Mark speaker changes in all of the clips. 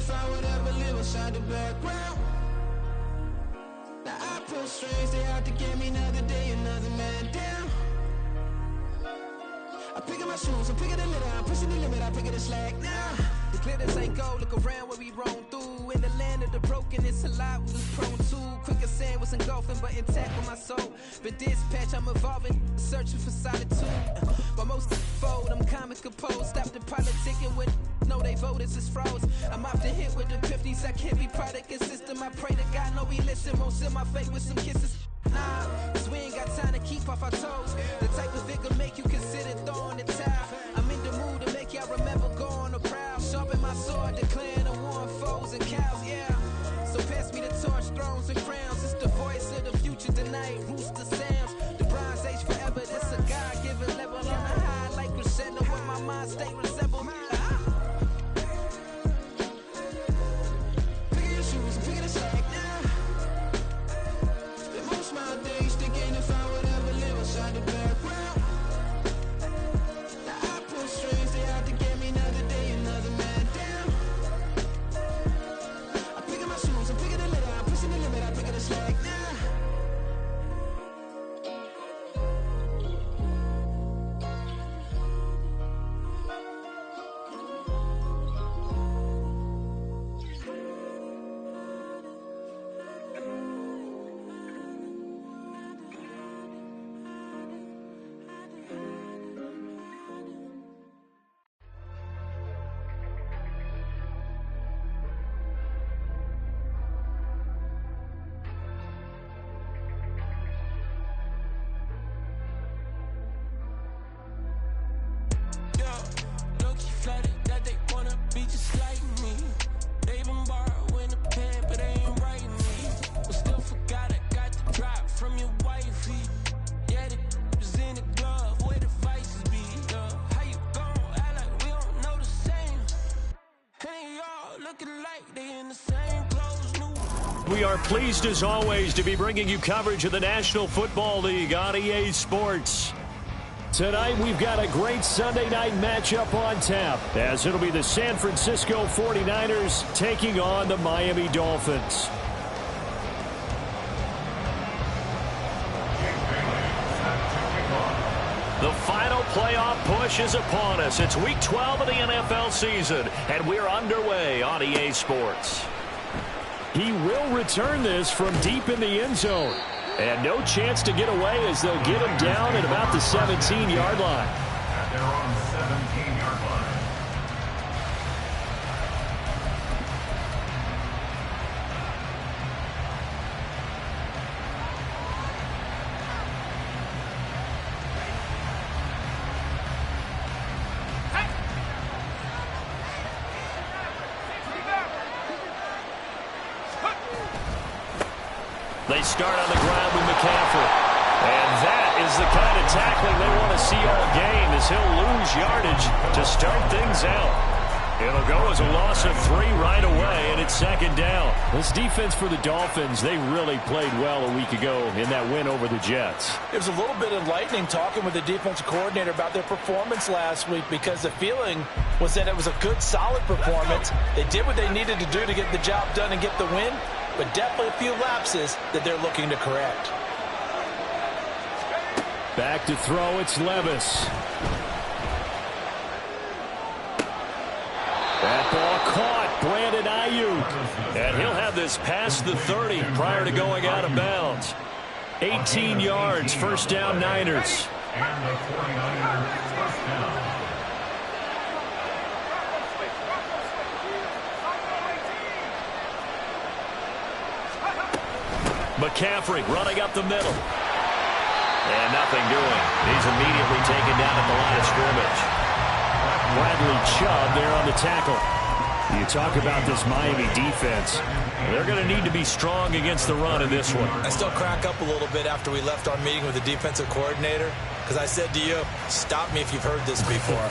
Speaker 1: if I would ever live inside the background. Now I pull strings, they out to get me another day, another man down. I'm picking my shoes, I'm picking the litter, I'm pushing the limit, I'm picking the slack now. The glitters ain't gold, look around where we roam through. In the land of the broken, it's a lot we was prone to. Quicker sand was engulfing, but intact with my soul. But dispatch, I'm evolving, searching for solitude. But most fold, I'm comic composed. Stop the politicking when know they voters is froze. I'm off the hit with the 50s, I can't be product and system. I pray to God, no, he listen, won't seal my fate with some kisses. Nah, cause we ain't got time to keep off our toes. The type of vigor make you consider throwing the towel. I'm in the mood to make y'all remember going to proud. Sharpen my sword, declaring the war on foes and cows, yeah. So pass me the torch, thrones and crowns. It's the voice of the future tonight, rooster sounds. The Bronze Age forever, this a God-given level on the high like crescendo when my mind state resemble me. Picking your shoes and picking the slack now. Spend most of my days thinking if I would ever live inside the background. Now I pull strings, they out to get me another day, another man down. I'm picking my shoes, I'm picking the litter, I'm pushing the limit, I'm picking the slack now.
Speaker 2: We are pleased as always to be bringing you coverage of the National Football League on EA Sports. Tonight we've got a great Sunday night matchup on tap, as it'll be the San Francisco 49ers taking on the Miami Dolphins. The final playoff push is upon us. It's week 12 of the NFL season, and we're underway on EA Sports. He will return this from deep in the end zone. And no chance to get away as they'll get him down at about the 17-yard line.
Speaker 3: And they're on the 17-yard line.
Speaker 2: They start on the ground with McCaffrey. And that is the kind of tackling they want to see all game, as he'll lose yardage to start things out. It'll go as a loss of 3 right away, and it's second down. This defense for the Dolphins, they really played well a week ago in that win over the Jets.
Speaker 4: It was a little bit enlightening talking with the defensive coordinator about their performance last week, because the feeling was that it was a good, solid performance. They did what they needed to do to get the job done and get the win, but definitely a few lapses that they're looking to correct.
Speaker 2: Back to throw, it's Levis. That ball caught, Brandon Ayuk. And he'll have this past the 30 prior to going out of bounds. 18 yards, first down Niners.
Speaker 3: And the 49ers first down.
Speaker 2: McCaffrey running up the middle. And nothing doing. He's immediately taken down at the line of scrimmage. Bradley Chubb there on the tackle. You talk about this Miami defense. They're going to need to be strong against the run in this one.
Speaker 4: I still crack up a little bit after we left our meeting with the defensive coordinator, because I said to you, stop me if you've heard this before.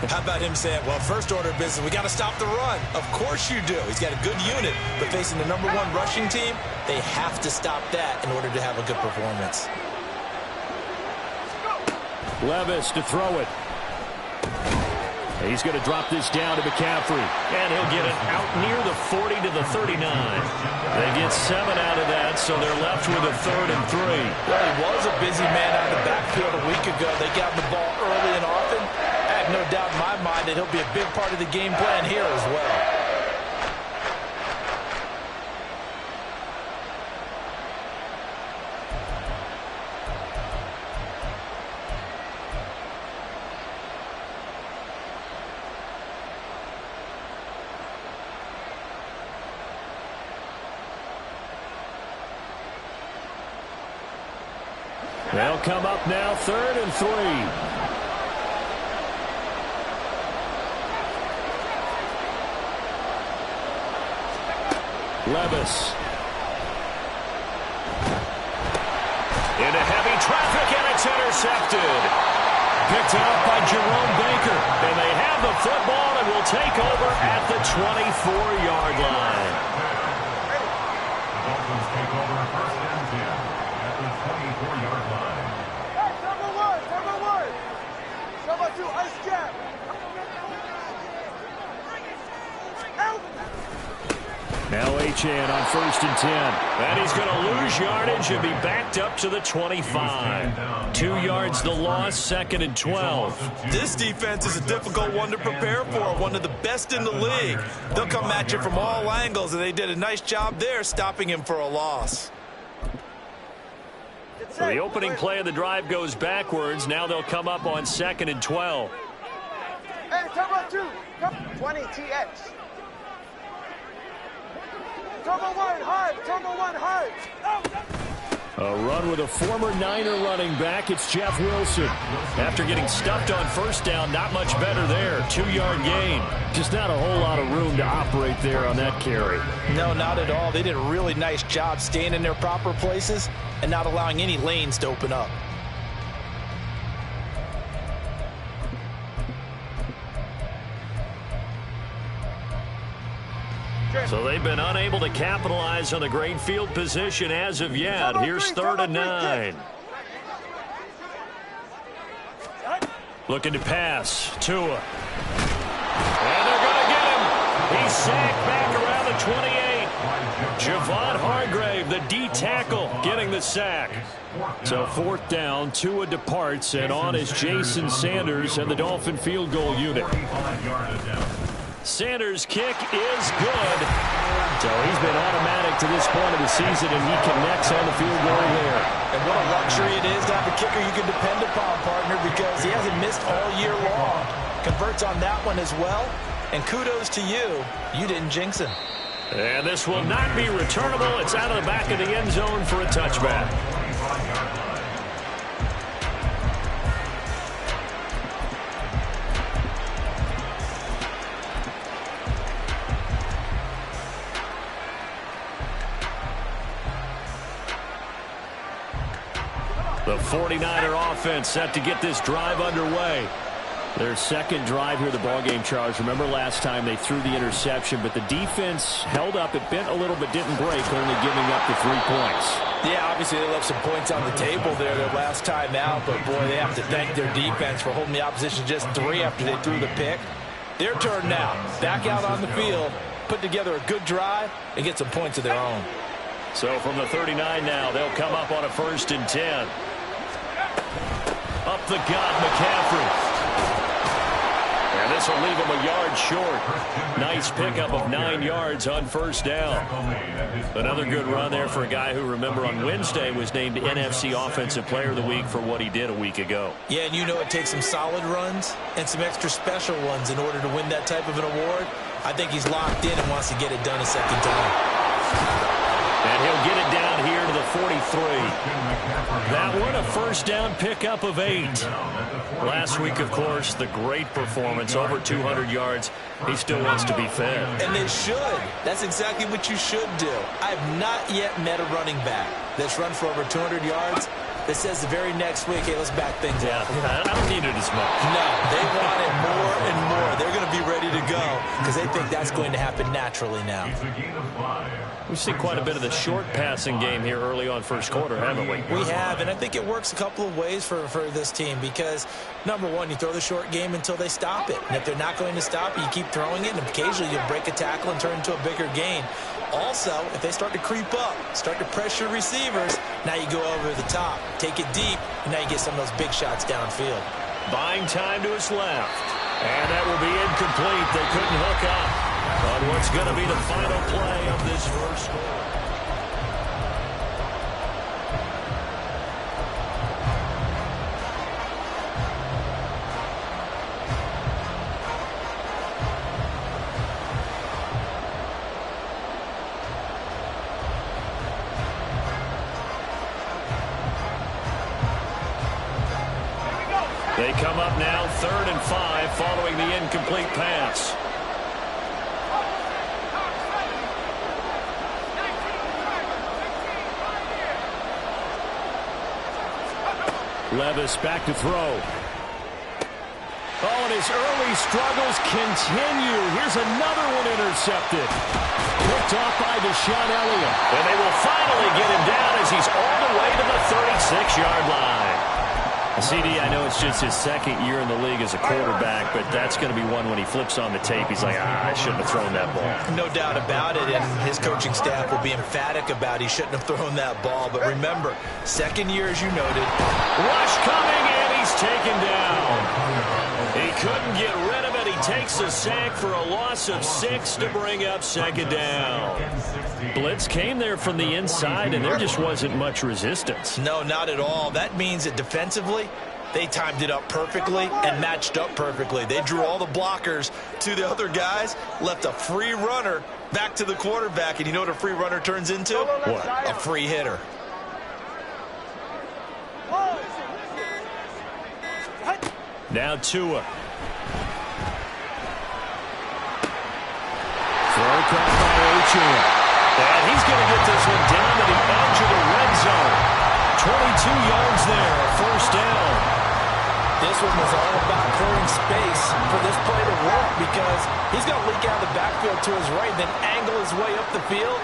Speaker 4: How about him saying, well, first order of business, we got to stop the run. Of course you do. He's got a good unit, but facing the #1 rushing team, they have to stop that in order to have a good performance.
Speaker 2: Levis to throw it. He's going to drop this down to McCaffrey. And he'll get it out near the 40 to the 39. They get 7 out of that, so they're left with a 3rd and 3.
Speaker 4: Well, he was a busy man out of the backfield a week ago. They got him the ball early and often. I have no doubt in my mind that he'll be a big part of the game plan here as well.
Speaker 2: They'll come up now, 3rd and 3. Levis. Into heavy traffic, and it's intercepted. Picked up by Jerome Baker. And they have the football and will take over at the 24-yard line.
Speaker 3: The Dolphins take over 1st and 10 at the 24-yard line.
Speaker 5: Hey, number one. Number 2, ice jab.
Speaker 2: Now Achane on 1st and 10. And he's going to lose yardage and be backed up to the 25. 2 yards the loss, 2nd and 12.
Speaker 4: This defense is a difficult one to prepare for, one of the best in the league. They'll come at you from all angles, and they did a nice job there stopping him for a loss.
Speaker 2: So the opening play of the drive goes backwards. Now they'll come up on 2nd and 12.
Speaker 5: Hey, turbo 2. 20 TX. Turbo 1 hard.
Speaker 2: A run with a former Niner running back. It's Jeff Wilson. After getting stuffed on 1st down, not much better there. 2-yard gain. Just not a whole lot of room to operate there on that carry.
Speaker 4: No, not at all. They did a really nice job staying in their proper places and not allowing any lanes to open up.
Speaker 2: So they've been unable to capitalize on the great field position as of yet. Here's 3rd and 9. Looking to pass. Tua. And they're going to get him. He's sacked back around the 28. Javon Hargrave, the D tackle, getting the sack. So 4th down, Tua departs, and on is Jason Sanders and the Dolphin field goal unit. Sanders' kick is good. So he's been automatic to this point of the season, and he connects on the field goal there.
Speaker 4: And what a luxury it is to have a kicker you can depend upon, partner, because he hasn't missed all year long. Converts on that one as well. And kudos to you. You didn't jinx him.
Speaker 2: And this will not be returnable. It's out of the back of the end zone for a touchback. The 49er offense set to get this drive underway. Their 2nd drive here, the ballgame, Charles. Remember last time they threw the interception, but the defense held up. It bent a little but didn't break, only giving up the 3 points.
Speaker 4: Yeah, obviously they left some points on the table there their last time out, but boy, they have to thank their defense for holding the opposition just 3 after they threw the pick. Their turn now. Back out on the field, put together a good drive, and get some points of their own.
Speaker 2: So from the 39 now, they'll come up on a 1st and 10. Up the gut, McCaffrey. And this will leave him a yard short. Nice pickup of 9 yards on 1st down. Another good run there for a guy who, remember, on Wednesday was named NFC Offensive Player of the Week for what he did a week ago.
Speaker 4: Yeah, and you know it takes some solid runs and some extra special ones in order to win that type of an award. I think he's locked in and wants to get it done a second time.
Speaker 2: And he'll get it down here to the 43. That one a 1st down pickup of 8. Last week, of course, the great performance, over 200 yards. He still wants to be fed.
Speaker 4: And they should. That's exactly what you should do. I have not yet met a running back that's run for over 200 yards that says the very next week, hey, let's back things up.
Speaker 2: I don't need it as much.
Speaker 4: No, they want it more and more. They're going to be ready to go because they think that's going to happen naturally now.
Speaker 2: We've seen quite a bit of the short passing game here early on first quarter, haven't we?
Speaker 4: We have, and I think it works a couple of ways for this team because, number one, you throw the short game until they stop it. And if they're not going to stop it, you keep throwing it, and occasionally you'll break a tackle and turn it into a bigger gain. Also, if they start to creep up, start to pressure receivers, now you go over the top, take it deep, and now you get some of those big shots downfield.
Speaker 2: Buying time to his left. And that will be incomplete. They couldn't hook up on what's going to be the final play of this first quarter. They come up now 3rd and 5 following the incomplete pass. Levis back to throw. Oh, and his early struggles continue. Here's another one intercepted. Picked off by Deshaun Elliott. And they will finally get him down as he's all the way to the 36-yard line. CD, I know it's just his second year in the league as a quarterback, but that's going to be one when he flips on the tape. He's like, I shouldn't have thrown that ball.
Speaker 4: No doubt about it, and his coaching staff will be emphatic about he shouldn't have thrown that ball. But remember, second year, as you noted.
Speaker 2: Rush coming, and he's taken down. He couldn't get rid of it. He takes a sack for a loss of 6 to bring up second down. Blitz came there from the inside, and there just wasn't much resistance.
Speaker 4: No, not at all. That means that defensively, they timed it up perfectly and matched up perfectly. They drew all the blockers to the other guys, left a free runner back to the quarterback. And you know what a free runner turns into?
Speaker 2: What?
Speaker 4: A free hitter.
Speaker 2: Now Tua. Throw caught by Ochoa. And he's going to get this one down to the edge of the red zone. 22 yards there, a first down.
Speaker 4: This one was all about clearing space for this play to work because he's going to leak out of the backfield to his right, then angle his way up the field,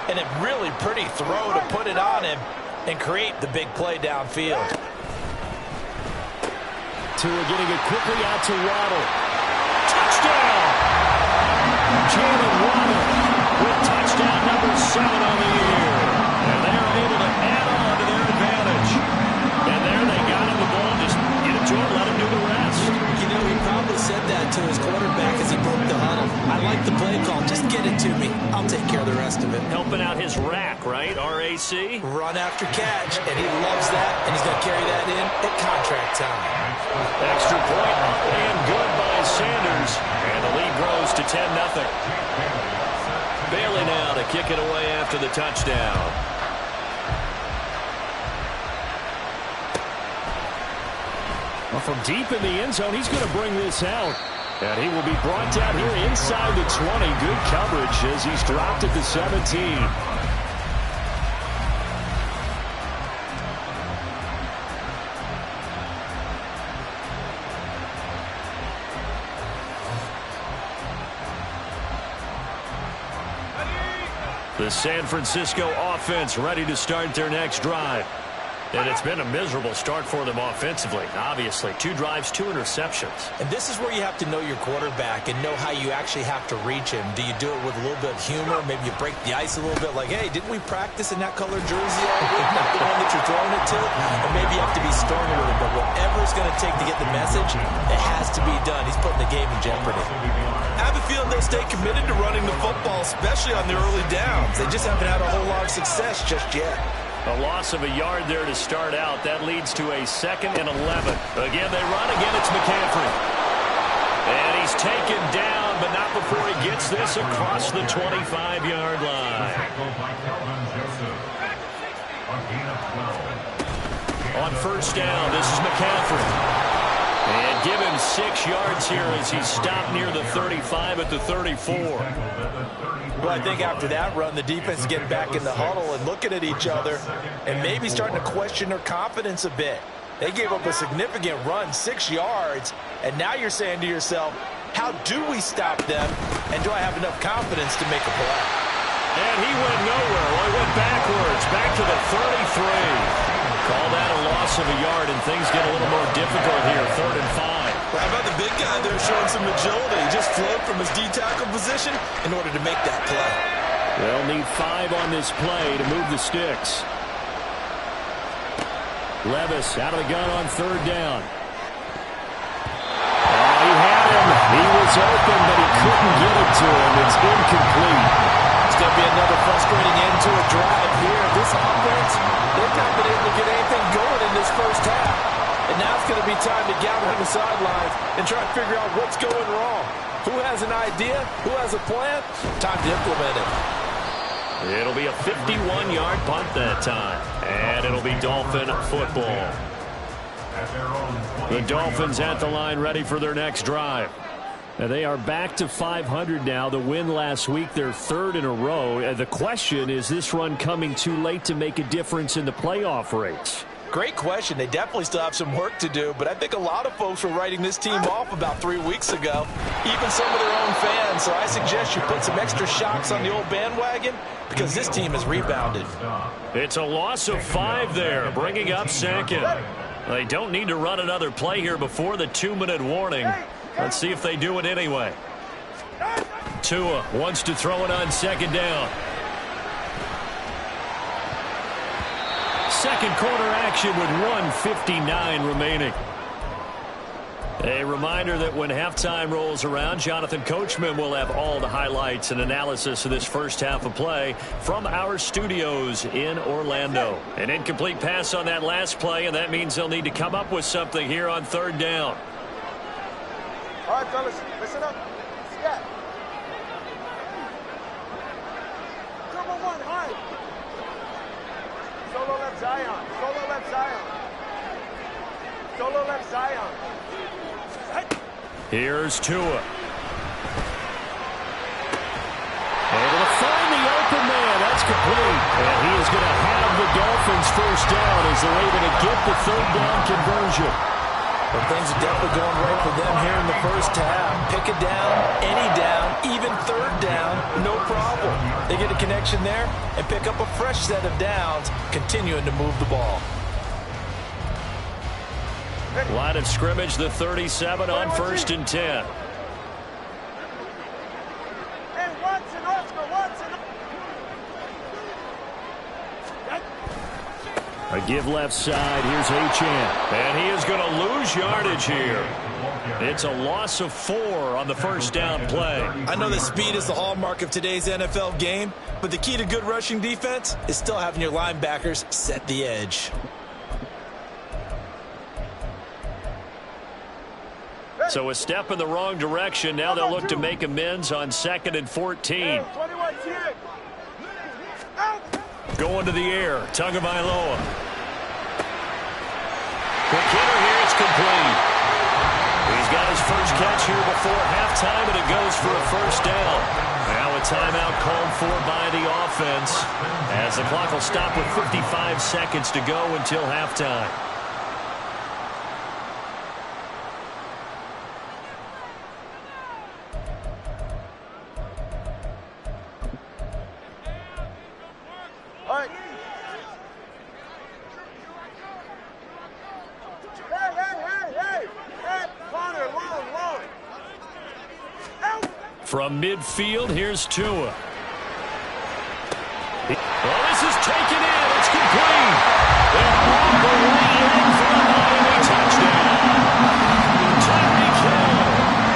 Speaker 4: and a really pretty throw to put it on him and create the big play downfield.
Speaker 2: Tua getting it quickly out to Waddle. Touchdown! Jalen Waddle with touchdown number 7 on the year. And they're able to add on to their advantage. And there they got him the ball. Just get it to him, let him do the rest.
Speaker 4: You know, he probably said that to his quarterback as he broke the huddle. I like the play call. Just get it to me. I'll take care of the rest of it.
Speaker 2: Helping out his rack, right? RAC?
Speaker 4: Run after catch, and he loves that, and he's going to carry that in at contract time.
Speaker 2: Extra point and good by Sanders. And the lead grows to 10-0. Bailey now to kick it away after the touchdown. Well, from deep in the end zone, he's going to bring this out. And he will be brought down here inside the 20. Good coverage as he's dropped at the 17. The San Francisco offense ready to start their next drive. And it's been a miserable start for them offensively, obviously. 2 drives, 2 interceptions.
Speaker 4: And this is where you have to know your quarterback and know how you actually have to reach him. Do you do it with a little bit of humor? Maybe you break the ice a little bit like, hey, didn't we practice in that colored jersey all week? Not the one that you're throwing it to? And maybe you have to be stern with him. But whatever it's going to take to get the message, it has to be done. He's putting the game in jeopardy. I have a feeling they'll stay committed to running the football, especially on the early downs. They just haven't had a whole lot of success just yet.
Speaker 2: A loss of a yard there to start out. That leads to a 2nd and 11. Again, they run. Again, it's McCaffrey. And he's taken down, but not before he gets this across the 25-yard line. On first down, this is McCaffrey. And give him 6 yards here as he's stopped near the 35 at the 34.
Speaker 4: Well, I think after that run, the defense is getting back in the huddle and looking at each other and maybe starting to question their confidence a bit. They gave up a significant run, 6 yards, and now you're saying to yourself, How do we stop them? And do I have enough confidence to make a play?
Speaker 2: And he went nowhere. Well, he went backwards, back to the 33. Call that a loss of a yard, and things get a little more difficult here, 3rd and 5.
Speaker 4: Well, how about the big guy there showing some agility? He just flowed from his D-tackle position in order to make that play.
Speaker 2: They'll need 5 on this play to move the sticks. Levis out of the gun on 3rd down. He had him. He was open, but he couldn't get it to him. It's incomplete.
Speaker 4: It's going to be another frustrating end to a drive here. This offense, they've not been able to get anything going in this first half. And now it's going to be time to gather on the sidelines and try to figure out what's going wrong. Who has an idea? Who has a plan? Time to implement it.
Speaker 2: It'll be a 51-yard punt that time. And it'll be Dolphin football. The Dolphins at the line ready for their next drive. Now they are back to 500 now. The win last week, their 3rd in a row. The question is this run coming too late to make a difference in the playoff race?
Speaker 4: Great question. They definitely still have some work to do, but I think a lot of folks were writing this team off about 3 weeks ago, even some of their own fans. So I suggest you put some extra shocks on the old bandwagon because this team has rebounded.
Speaker 2: It's a loss of 5 there, bringing up 2nd. They don't need to run another play here before the 2-minute warning. Let's see if they do it anyway. Tua wants to throw it on 2nd down. Second quarter action with 1:59 remaining. A reminder that when halftime rolls around, Jonathan Coachman will have all the highlights and analysis of this first half of play from our studios in Orlando. An incomplete pass on that last play, and that means they'll need to come up with something here on 3rd down.
Speaker 5: All right, fellas, listen up. Scat. Double one, high. Solo left Zion. Solo left Zion. Solo left Zion.
Speaker 2: Here's Tua. Able to find the open man. That's complete. And he is going to have the Dolphins first down as they're able to get the 3rd down conversion.
Speaker 4: Well, things are definitely going right for them here in the first half. Pick a down, any down, even 3rd down, no problem. They get a connection there and pick up a fresh set of downs, continuing to move the ball.
Speaker 2: Line of scrimmage, the 37 on 1st and 10.
Speaker 5: Hey, Watson, Oscar, Watson.
Speaker 2: A give left side. Here's Achane. And he is going to lose yardage here. It's a loss of 4 on the first down play.
Speaker 4: I know that speed is the hallmark of today's NFL game, but the key to good rushing defense is still having your linebackers set the edge.
Speaker 2: So a step in the wrong direction. Now they'll look to make amends on 2nd and 14. Going to the air. Tagovailoa. Quick hitter here. It's complete. He's got his first catch here before halftime, and it goes for a first down. Now a timeout called for by the offense as the clock will stop with 55 seconds to go until halftime. From midfield, here's Tua. Well, this is taken in. It's complete. And all the way in for a Miami touchdown. Tyreek Hill.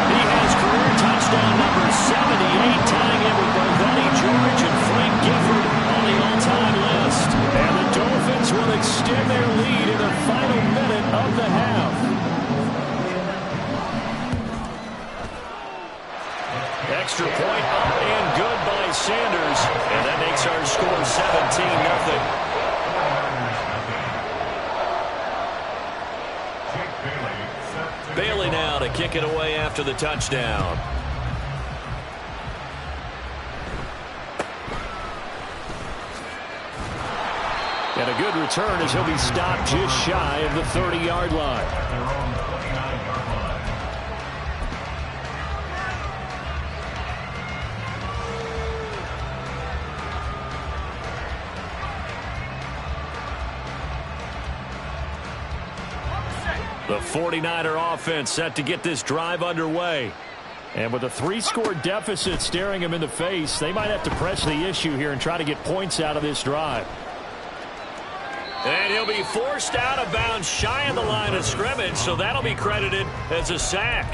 Speaker 2: He has career touchdown number 78, tying in with both Eddie George and Frank Gifford on the all-time list. And the Dolphins will extend their lead in the final minute of the half. Extra point up and good by Sanders. And that makes our score 17-0. Bailey now to kick it away after the touchdown. And a good return as he'll be stopped just shy of the 30-yard line. The 49er offense set to get this drive underway. And with a 3-score deficit staring him in the face, they might have to press the issue here and try to get points out of this drive. And he'll be forced out of bounds shy of the line of scrimmage, so that'll be credited as a sack.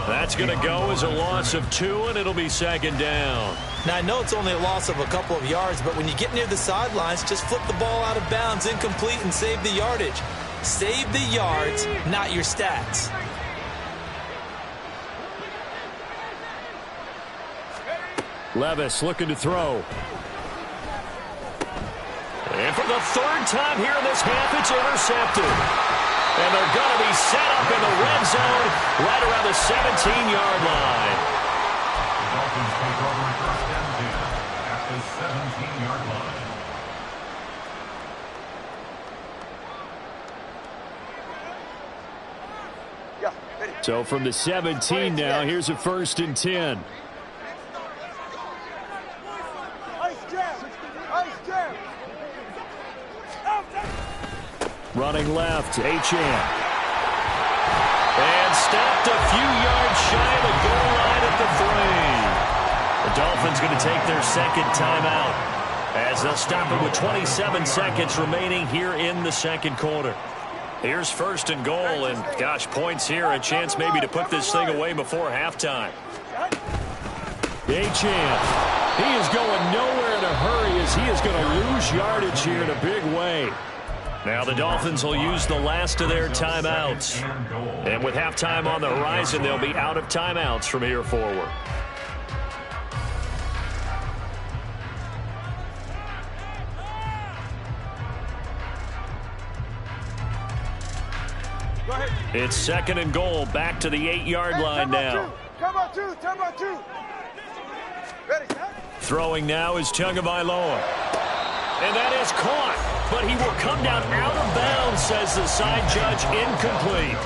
Speaker 2: That's going to go as a loss of 2, and it'll be second down.
Speaker 4: Now, I know it's only a loss of a couple of yards, but when you get near the sidelines, just flip the ball out of bounds, incomplete, and save the yardage. Save the yards, not your stats.
Speaker 2: Levis looking to throw. And for the third time here in this half, it's intercepted. And they're going to be set up in the red zone right around the 17-yard line.
Speaker 3: The Dolphins take over first and 10 at the 17-yard line.
Speaker 2: So from the 17 now, here's a first and 10. Running left, Achane. And stopped a few yards shy of the goal line at the 3. The Dolphins going to take their second timeout as they'll stop it with 27 seconds remaining here in the second quarter. Here's first and goal, and gosh, points here, a chance maybe to put this thing away before halftime. Achane. He is going nowhere in a hurry as he is going to lose yardage here in a big way. Now the Dolphins will use the last of their timeouts. And with halftime on the horizon, they'll be out of timeouts from here forward. It's second and goal, back to the 8-yard line now.
Speaker 5: Come on, two. Ready.
Speaker 2: Throwing now is Tagovailoa. And that is caught, but he will come down out of bounds, says the side judge, incomplete.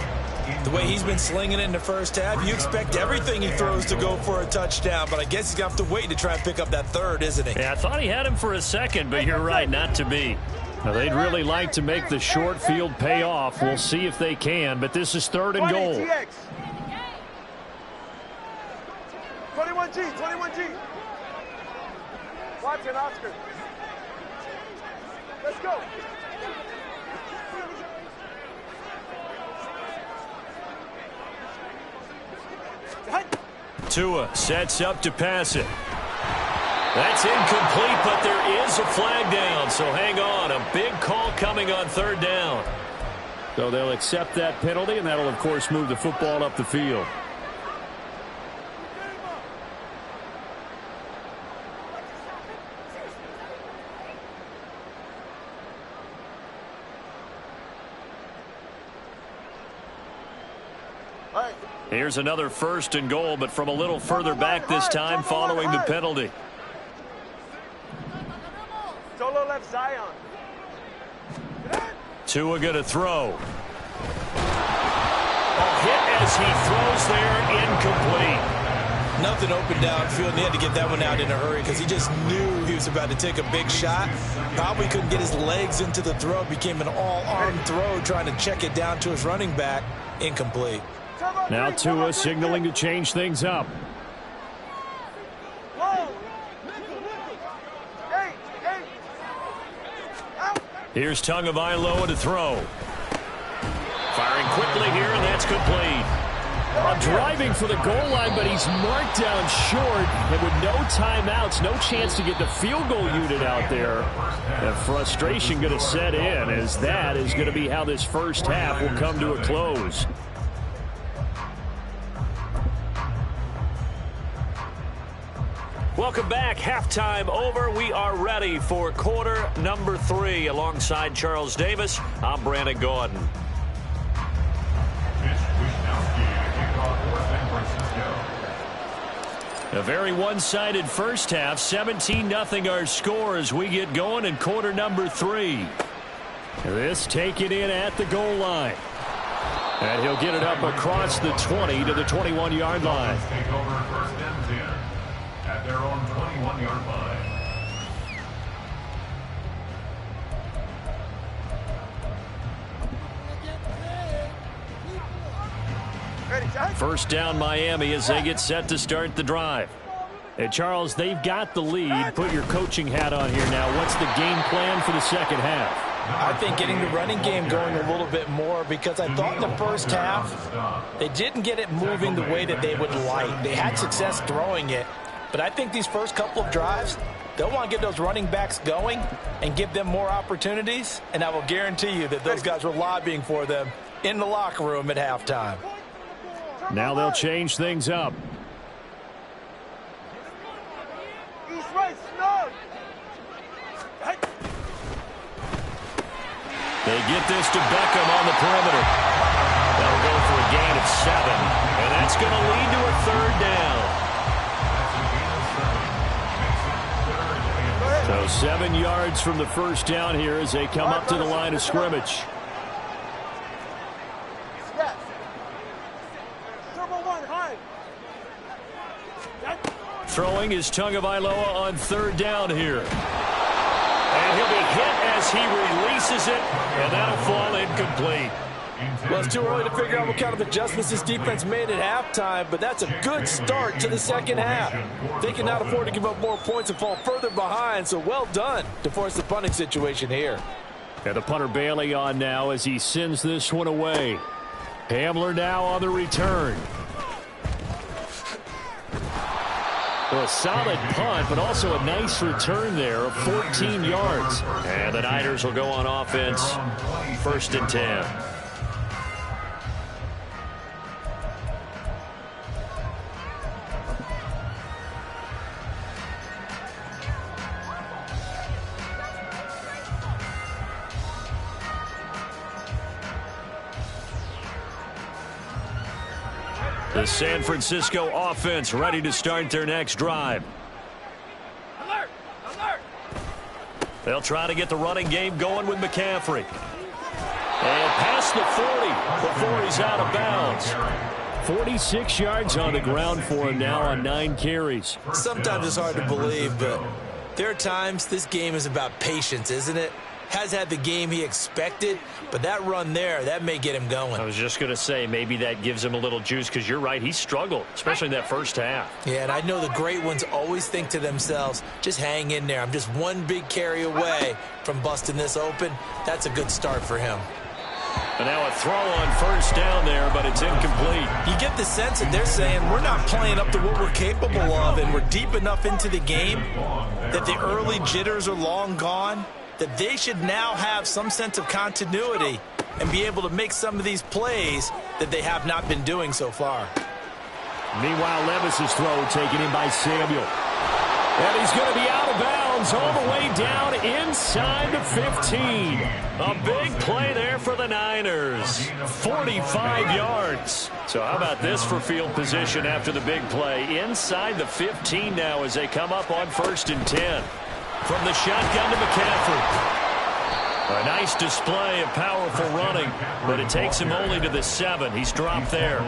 Speaker 4: The way he's been slinging it in the first half, you expect everything he throws to go for a touchdown, but I guess he's going to have to wait to try and pick up that third, isn't he?
Speaker 2: Yeah, I thought he had him for a second, but you're right, not to be. Now, they'd really like to make the short field pay off. We'll see if they can, but this is third and goal.
Speaker 5: 21G. Watson, Oscar. Let's go.
Speaker 2: Tua sets up to pass it. That's incomplete, but there is a flag down, so hang on. A big call coming on third down. So they'll accept that penalty, and that'll, of course, move the football up the field. Here's another first and goal, but from a little further back this time following the penalty.
Speaker 5: Solo left Zion.
Speaker 2: Tua going to throw. A hit as he throws there, incomplete.
Speaker 4: Nothing open downfield, and he had to get that one out in a hurry because he just knew he was about to take a big shot. Probably couldn't get his legs into the throw. Became an all-arm throw trying to check it down to his running back. Incomplete.
Speaker 2: Now Tua signaling to change things up. Here's Tagovailoa to throw. Firing quickly here, and that's complete. Driving for the goal line, but he's marked down short. And with no timeouts, no chance to get the field goal unit out there. And frustration going to set in, as that is going to be how this first half will come to a close. Welcome back. Halftime over. We are ready for quarter number 3. Alongside Charles Davis, I'm Brandon Gordon. A very one-sided first half. 17-0 our score as we get going in quarter number 3. This taken in at the goal line. And he'll get it up across the 20 to the 21-yard line.
Speaker 3: Take over first and 10 at their own 21-yard line.
Speaker 2: First down Miami as they get set to start the drive. And Charles, they've got the lead. Put your coaching hat on here now. What's the game plan for the second half?
Speaker 4: I think getting the running game going a little bit more, because I thought in the first half they didn't get it moving the way that they would like. They had success throwing it, but I think these first couple of drives, they'll want to get those running backs going and give them more opportunities, and I will guarantee you that those guys were lobbying for them in the locker room at halftime.
Speaker 2: Now they'll change things up.
Speaker 5: East right, snug.
Speaker 2: They get this to Beckham on the perimeter. That'll go for a gain of 7. And that's going to lead to a third down. So 7 yards from the first down here as they come up to the line of scrimmage. Throwing is Tagovailoa on third down here. And he'll be hit as he releases it, and that'll fall incomplete.
Speaker 4: Well, it's too early to figure out what kind of adjustments this defense made at halftime, but that's a good start to the second half. They cannot afford to give up more points and fall further behind, so well done to force the punting situation here.
Speaker 2: And the punter Bailey on now as he sends this one away. Hamler now on the return. Well, a solid punt, but also a nice return there of 14 yards. And the Niners will go on offense, 1st and 10. The San Francisco offense ready to start their next drive.
Speaker 5: Alert! Alert!
Speaker 2: They'll try to get the running game going with McCaffrey. And past the 40 before he's out of bounds. 46 yards on the ground for him now on 9 carries.
Speaker 4: Sometimes it's hard to believe, but there are times this game is about patience, isn't it? Has had the game he expected, but that run there, that may get him going.
Speaker 2: I was just going to say, maybe that gives him a little juice, because you're right, he struggled, especially in that first half.
Speaker 4: Yeah, and I know the great ones always think to themselves, just hang in there. I'm just one big carry away from busting this open. That's a good start for him.
Speaker 2: And now a throw on first down there, but it's incomplete.
Speaker 4: You get the sense that they're saying we're not playing up to what we're capable of, and we're deep enough into the game that the early jitters are long gone, that they should now have some sense of continuity and be able to make some of these plays that they have not been doing so far.
Speaker 2: Meanwhile, Levis's throw taken in by Samuel. And he's going to be out of bounds all the way down inside the 15. A big play there for the Niners. 45 yards. So how about this for field position after the big play? Inside the 15 now as they come up on 1st and 10. From the shotgun to McCaffrey. A nice display of powerful running, but it takes him only to the 7. He's dropped there.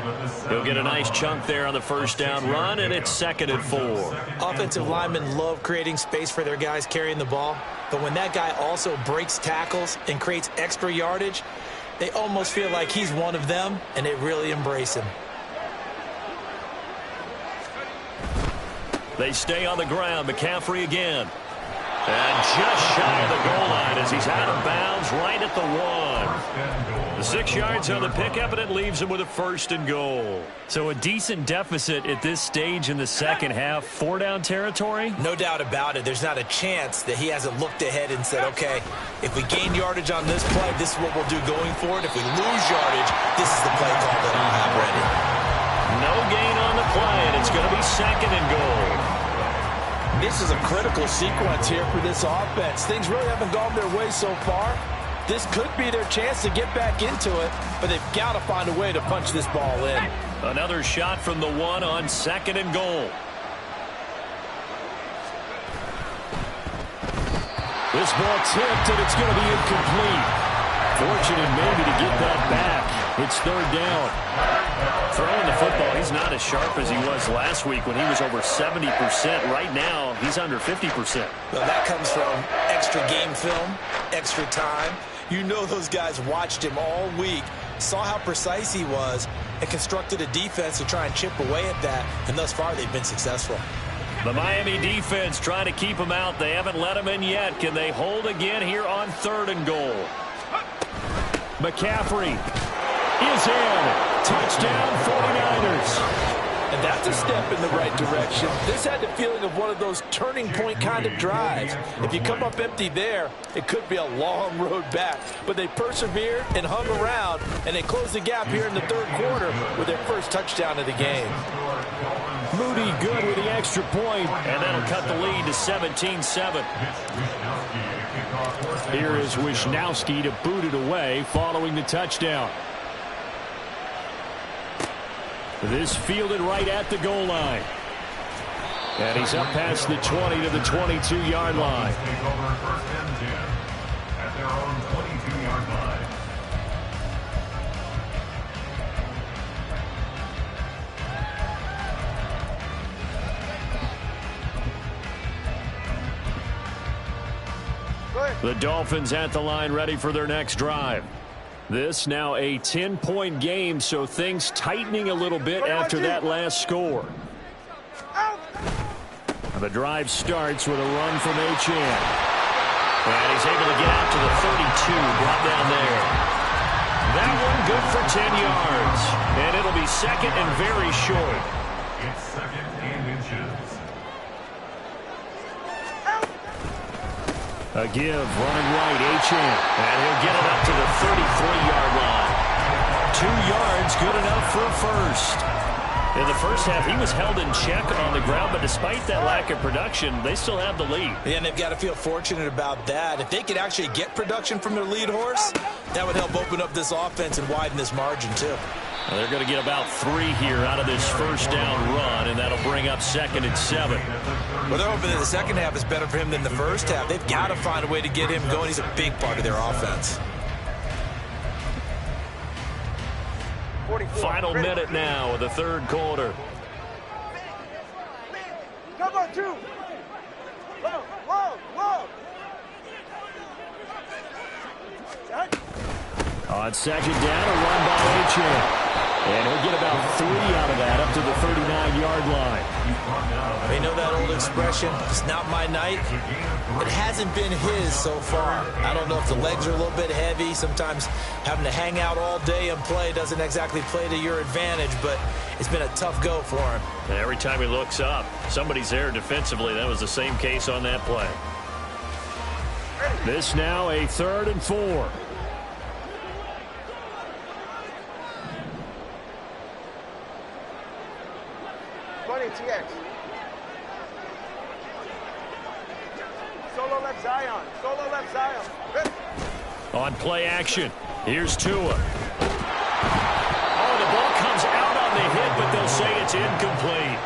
Speaker 2: He'll get a nice chunk there on the first down run, and it's 2nd and 4.
Speaker 4: Offensive linemen love creating space for their guys carrying the ball, but when that guy also breaks tackles and creates extra yardage, they almost feel like he's one of them, and they really embrace him.
Speaker 2: They stay on the ground. McCaffrey again. And just shy of the goal line as he's out of bounds right at the 1. The 6 yards on the pickup, and it leaves him with a 1st and goal. So a decent deficit at this stage in the second half. 4-down territory?
Speaker 4: No doubt about it. There's not a chance that he hasn't looked ahead and said, okay, if we gain yardage on this play, this is what we'll do going forward. If we lose yardage, this is the play call that I'll have ready.
Speaker 2: No gain on the play, and it's going to be 2nd and goal.
Speaker 4: This is a critical sequence here for this offense. Things really haven't gone their way so far. This could be their chance to get back into it, but they've got to find a way to punch this ball in.
Speaker 2: Another shot from the 1 on 2nd and goal. This ball tipped, and it's going to be incomplete. Fortunate maybe to get that back. It's 3rd down. Throwing the football, he's not as sharp as he was last week when he was over 70%. Right now, he's under 50%.
Speaker 4: Well, that comes from extra game film, extra time. You know those guys watched him all week, saw how precise he was, and constructed a defense to try and chip away at that, and thus far they've been successful.
Speaker 2: The Miami defense trying to keep them out. They haven't let them in yet. Can they hold again here on 3rd and goal? McCaffrey is in. Touchdown 49ers.
Speaker 6: And that's a step in the right direction. This had the feeling of one of those turning point kind of drives. If you come up empty there, it could be a long road back. But they persevered and hung around, and they closed the gap here in the 3rd quarter with their first touchdown of the game.
Speaker 2: Moody good with the extra point, and that'll cut the lead to 17-7. Here is Wisnowski to boot it away following the touchdown. This fielded right at the goal line. And he's up past the 20 to the 22-yard line.
Speaker 3: Take over 1st and 10 at their own 22-yard line.
Speaker 2: The Dolphins at the line ready for their next drive. This now a 10-point game, so things tightening a little bit after that last score. The drive starts with a run from Achane. And he's able to get out to the 32, brought down there. That one good for 10 yards. And it'll be 2nd and very short.
Speaker 3: It's 2nd and inches.
Speaker 2: A give, running right, Achane. And he'll get it up to the 33-yard line. 2 yards, good enough for a first. In the first half, he was held in check on the ground, but despite that lack of production, they still have the lead.
Speaker 4: Yeah, and they've got to feel fortunate about that. If they could actually get production from their lead horse, that would help open up this offense and widen this margin, too.
Speaker 2: Well, they're going to get about 3 here out of this first down run, and that'll bring up 2nd and 7.
Speaker 4: Well, they're hoping that the second half is better for him than the first half. They've got to find a way to get him going. He's a big part of their offense.
Speaker 2: Final minute now of the 3rd quarter.
Speaker 5: Come on, 2. Whoa.
Speaker 2: On 2nd down, a run by Achane. And he'll get about 3 out of that up to the 39-yard line.
Speaker 4: You know that old expression, it's not my night. It hasn't been his so far. I don't know if the legs are a little bit heavy. Sometimes having to hang out all day and play doesn't exactly play to your advantage, but it's been a tough go for him.
Speaker 2: And every time he looks up, somebody's there defensively. That was the same case on that play. This now a 3rd and 4.
Speaker 5: TX. Solo left Zion.
Speaker 2: On play action, here's Tua. Oh, the ball comes out on the hit, but they'll say it's incomplete.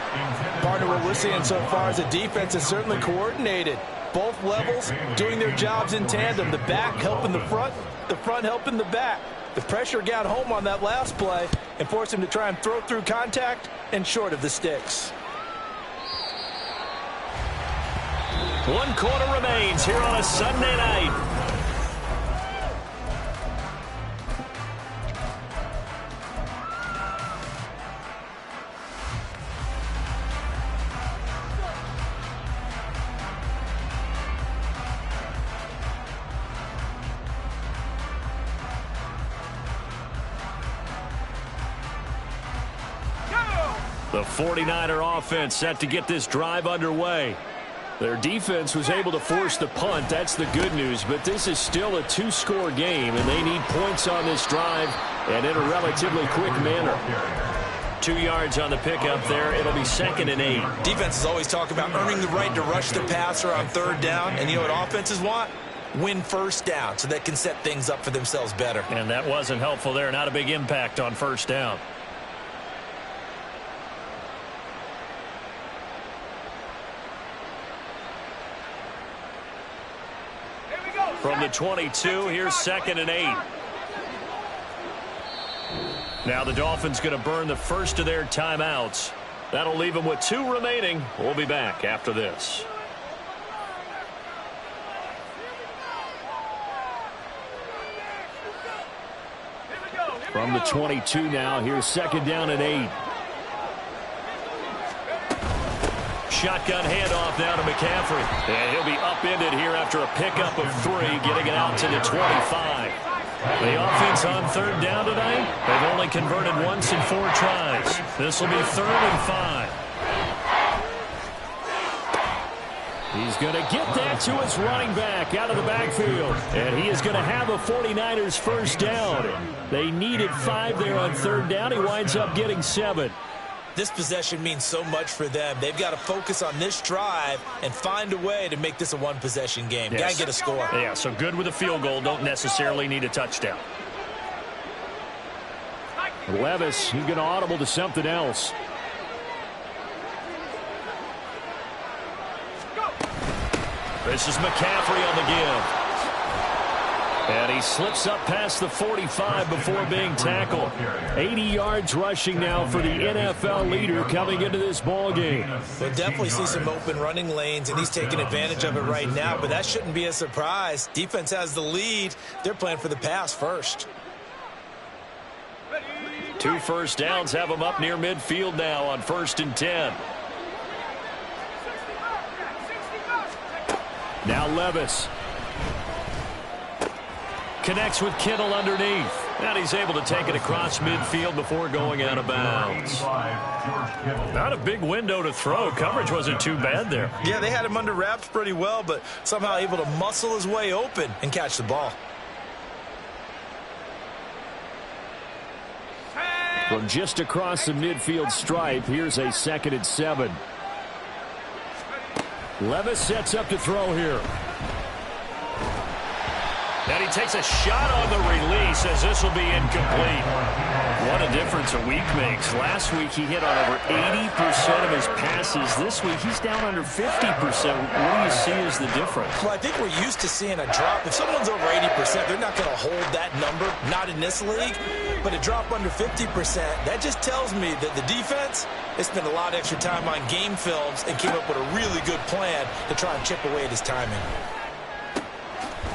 Speaker 6: Partner, what we're seeing so far is the defense is certainly coordinated. Both levels doing their jobs in tandem. The back helping the front helping the back. The pressure got home on that last play and forced him to try and throw through contact and short of the sticks.
Speaker 2: 1 quarter remains here on a Sunday night. The 49er offense set to get this drive underway. Their defense was able to force the punt. That's the good news. But this is still a 2-score game, and they need points on this drive and in a relatively quick manner. 2 yards on the pickup there. It'll be 2nd and 8.
Speaker 4: Defenses always talk about earning the right to rush the passer on 3rd down. And you know what offenses want? Win 1st down so they can set things up for themselves better.
Speaker 2: And that wasn't helpful there. Not a big impact on 1st down. From the 22, here's 2nd and 8. Now the Dolphins going to burn the first of their timeouts. That'll leave them with 2 remaining. We'll be back after this. From the 22 now, here's second down and 8. Shotgun handoff now to McCaffrey. And he'll be upended here after a pickup of 3, getting it out to the 25. The offense on third down tonight, they've only converted once in 4 tries. This will be 3rd and 5. He's going to get that to his running back out of the backfield. And he is going to have a 49ers first down. They needed 5 there on third down. He winds up getting 7.
Speaker 4: This possession means so much for them. They've got to focus on this drive and find a way to make this a one-possession game.
Speaker 2: Yes.
Speaker 4: Got to get a score.
Speaker 2: Yeah, so good with a field goal. Don't necessarily need a touchdown. Levis, he's going to audible to something else. This is McCaffrey on the give. And he slips up past the 45 before being tackled. 80 yards rushing now for the NFL leader coming into this ball game.
Speaker 4: We'll definitely see some open running lanes, and he's taking advantage of it right now, but that shouldn't be a surprise. Defense has the lead. They're playing for the pass first.
Speaker 2: 2 first downs have him up near midfield now on 1st and 10. Now Levis. Connects with Kittle underneath. And he's able to take it across midfield before going out of bounds. Not a big window to throw. Coverage wasn't too bad there.
Speaker 4: Yeah, they had him under wraps pretty well, but somehow able to muscle his way open and catch the ball.
Speaker 2: From just across the midfield stripe, here's a 2nd and 7. Levis sets up to throw here. And he takes a shot on the release as this will be incomplete. What a difference a week makes. Last week he hit on over 80% of his passes. This week he's down under 50%. What do you see as the difference?
Speaker 4: Well, I think we're used to seeing a drop. If someone's over 80%, they're not going to hold that number, not in this league. But a drop under 50%, that just tells me that the defense has spent a lot of extra time on game films and came up with a really good plan to try and chip away at his timing.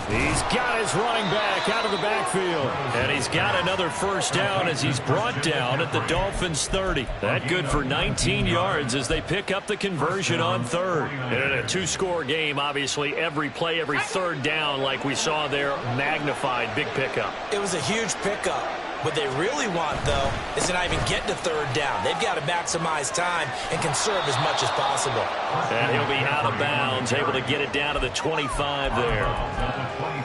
Speaker 2: He's got his running back out of the backfield. And he's got another first down as he's brought down at the Dolphins' 30. That good for 19 yards as they pick up the conversion on 3rd. And in a 2-score game, obviously, every play, every 3rd down, like we saw there, magnified. Big pickup.
Speaker 4: It was a huge pickup. What they really want, though, is to not even get to 3rd down. They've got to maximize time and conserve as much as possible.
Speaker 2: And he'll be out of bounds, able to get it down to the 25 there.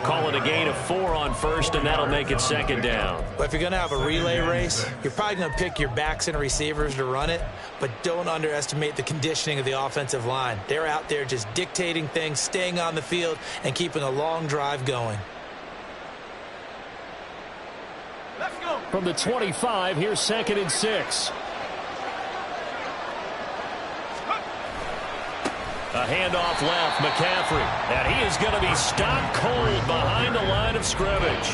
Speaker 2: Call it a gain of 4 on 1st, and that'll make it 2nd down.
Speaker 4: But if you're going to have a relay race, you're probably going to pick your backs and receivers to run it, but don't underestimate the conditioning of the offensive line. They're out there just dictating things, staying on the field, and keeping a long drive going.
Speaker 2: From the 25, here's 2nd and 6. A handoff left, McCaffrey. And he is going to be stopped cold behind the line of scrimmage.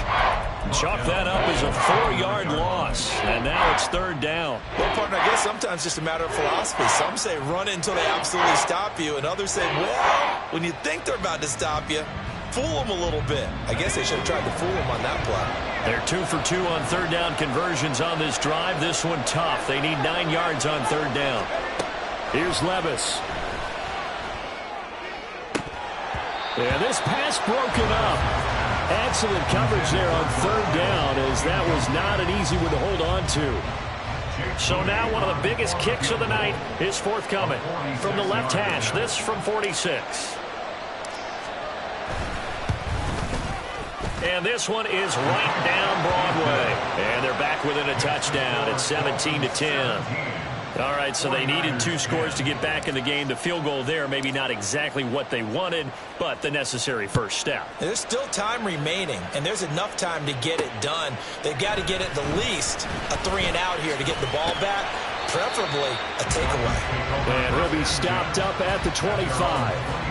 Speaker 2: Chalk that up as a 4-yard loss. And now it's 3rd down.
Speaker 4: Well, partner, I guess sometimes it's just a matter of philosophy. Some say run it until they absolutely stop you, and others say, well, when you think they're about to stop you, fool them a little bit. I guess they should have tried to fool them on that play.
Speaker 2: They're 2 for 2 on 3rd down conversions on this drive. This one tough. They need 9 yards on 3rd down. Here's Levis. And this pass broken up. Excellent coverage there on 3rd down, as that was not an easy one to hold on to. So now one of the biggest kicks of the night is forthcoming from the left hash. This from 46. And this one is right down Broadway. And they're back within a touchdown at 17-10. All right, so they needed 2 scores to get back in the game. The field goal there, maybe not exactly what they wanted, but the necessary first step.
Speaker 4: There's still time remaining, and there's enough time to get it done. They've got to get at the least a 3-and-out here to get the ball back, preferably a takeaway.
Speaker 2: And he'll be stopped up at the 25.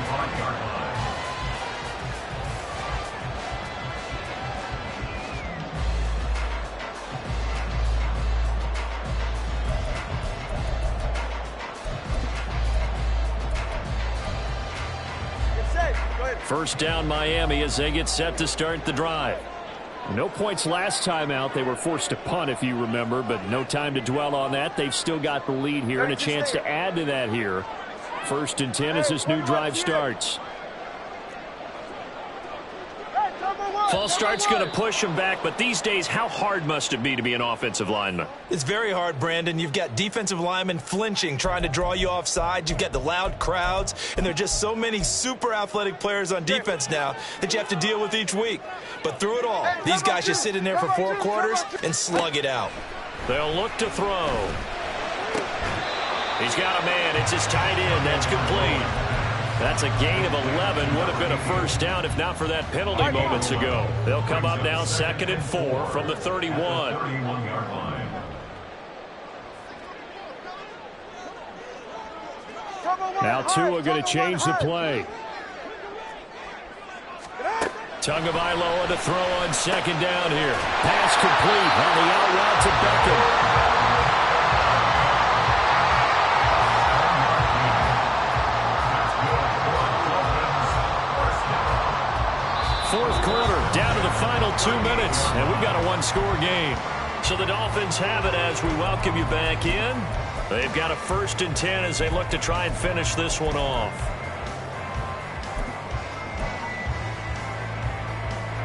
Speaker 2: First down Miami as they get set to start the drive. No points last time out. They were forced to punt, if you remember, but no time to dwell on that. They've still got the lead here and a chance to add to that here. 1st and 10 as this new drive starts. False start's going to push him back, but these days, how hard must it be to be an offensive lineman?
Speaker 4: It's very hard, Brandon. You've got defensive linemen flinching, trying to draw you off sides. You've got the loud crowds, and there are just so many super athletic players on defense now that you have to deal with each week. But through it all, these guys just sit in there for 4 quarters and slug it out.
Speaker 2: They'll look to throw. He's got a man. It's his tight end. That's complete. That's a gain of 11. Would have been a first down if not for that penalty moments ago. They'll come up now 2nd and 4 from the 31. Now Tua going to change the play. Tagovailoa to throw on 2nd down here. Pass complete on the out route to Beckham. 4th quarter, down to the final 2 minutes, and we've got a 1-score game. So the Dolphins have it as we welcome you back in. They've got a 1st and 10 as they look to try and finish this one off.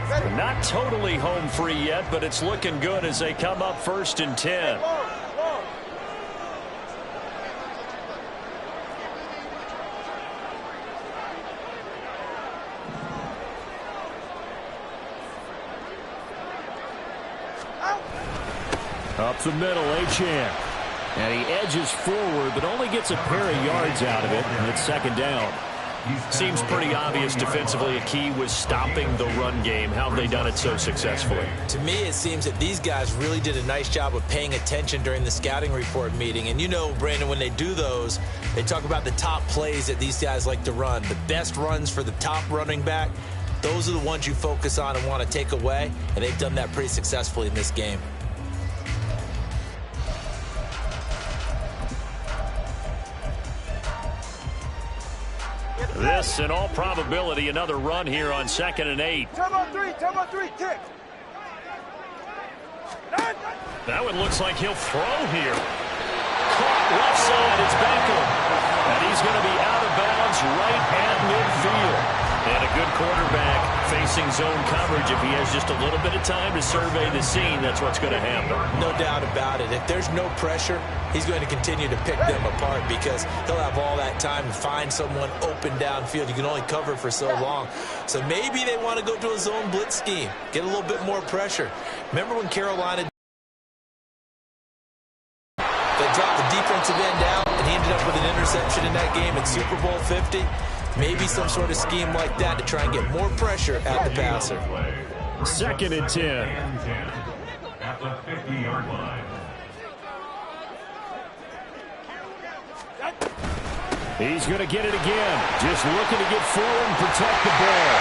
Speaker 2: They're not totally home free yet, but it's looking good as they come up 1st and 10. Up the middle, Achane. And he edges forward, but only gets a pair of yards out of it, and it's 2nd down. Seems pretty obvious defensively a key was stopping the run game. How have they done it so successfully?
Speaker 4: To me, it seems that these guys really did a nice job of paying attention during the scouting report meeting. And you know, Brandon, when they do those, they talk about the top plays that these guys like to run. The best runs for the top running back, those are the ones you focus on and want to take away. And they've done that pretty successfully in this game.
Speaker 2: This, in all probability, another run here on 2nd and 8.
Speaker 5: Time on 3, kick.
Speaker 2: That one looks like he'll throw here. Caught left side, it's Beckham. And he's going to be out of bounds right at midfield. And a good quarterback facing zone coverage. If he has just a little bit of time to survey the scene, that's what's going to happen.
Speaker 4: No doubt about it. If there's no pressure, he's going to continue to pick them apart because he'll have all that time to find someone open downfield. You can only cover for so long. So maybe they want to go to a zone blitz scheme, get a little bit more pressure. Remember when Carolina they dropped the defensive end out and he ended up with an interception in that game in Super Bowl 50? Maybe some sort of scheme like that to try and get more pressure at the passer.
Speaker 2: 2nd and 10.
Speaker 3: At the 50-yard line.
Speaker 2: He's going to get it again. Just looking to get forward and protect the ball.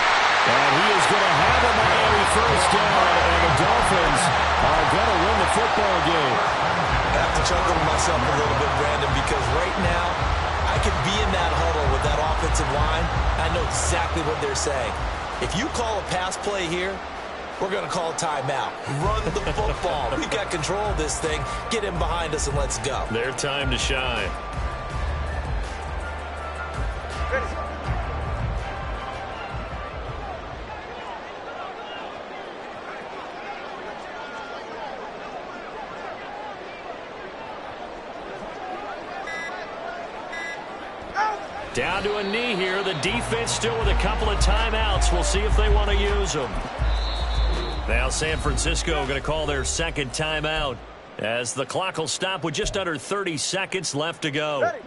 Speaker 2: And he is going to have a Miami first down. And the Dolphins are going to win the football game.
Speaker 4: I have to chuckle to myself a little bit, Brandon, because right now I could be in that huddle with that offensive line. I know exactly what they're saying. If you call a pass play here, we're going to call a timeout. Run the football. We've got control of this thing. Get him behind us and let's go.
Speaker 2: Their time to shine. Down to a knee here. The defense still with a couple of timeouts. We'll see if they want to use them. Now San Francisco going to call their 2nd timeout as the clock will stop with just under 30 seconds left to go.
Speaker 5: Ready.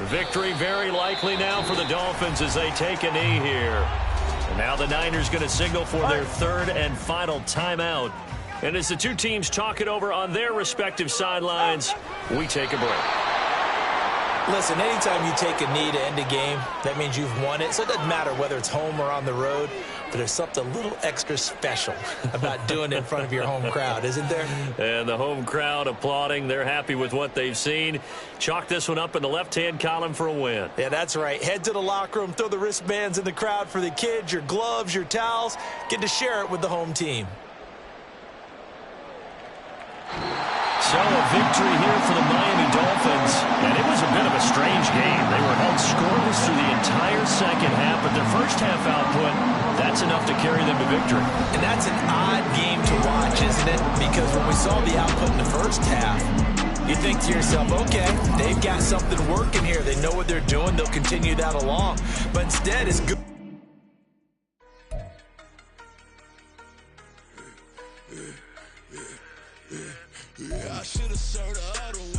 Speaker 2: Victory very likely now for the Dolphins as they take a knee here. And now the Niners going to signal for their 3rd and final timeout. And as the two teams talk it over on their respective sidelines, we take a break.
Speaker 4: Listen, anytime you take a knee to end a game, that means you've won it. So it doesn't matter whether it's home or on the road. but there's something a little extra special about doing it in front of your home crowd, isn't there?
Speaker 2: And the home crowd applauding. They're happy with what they've seen. Chalk this one up in the left-hand column for a win.
Speaker 4: Yeah, that's right. Head to the locker room, throw the wristbands in the crowd for the kids, your gloves, your towels. Get to share it with the home team.
Speaker 2: So a victory here for the Miami Dolphins, and it was a bit of a strange game. They were held scoreless through the entire second half, but their first half output, that's enough to carry them to victory.
Speaker 4: And that's an odd game to watch, isn't it? Because when we saw the output in the first half, you think to yourself, okay, they've got something working here. They know what they're doing. They'll continue that along. But instead, it's good.
Speaker 7: I should have served her other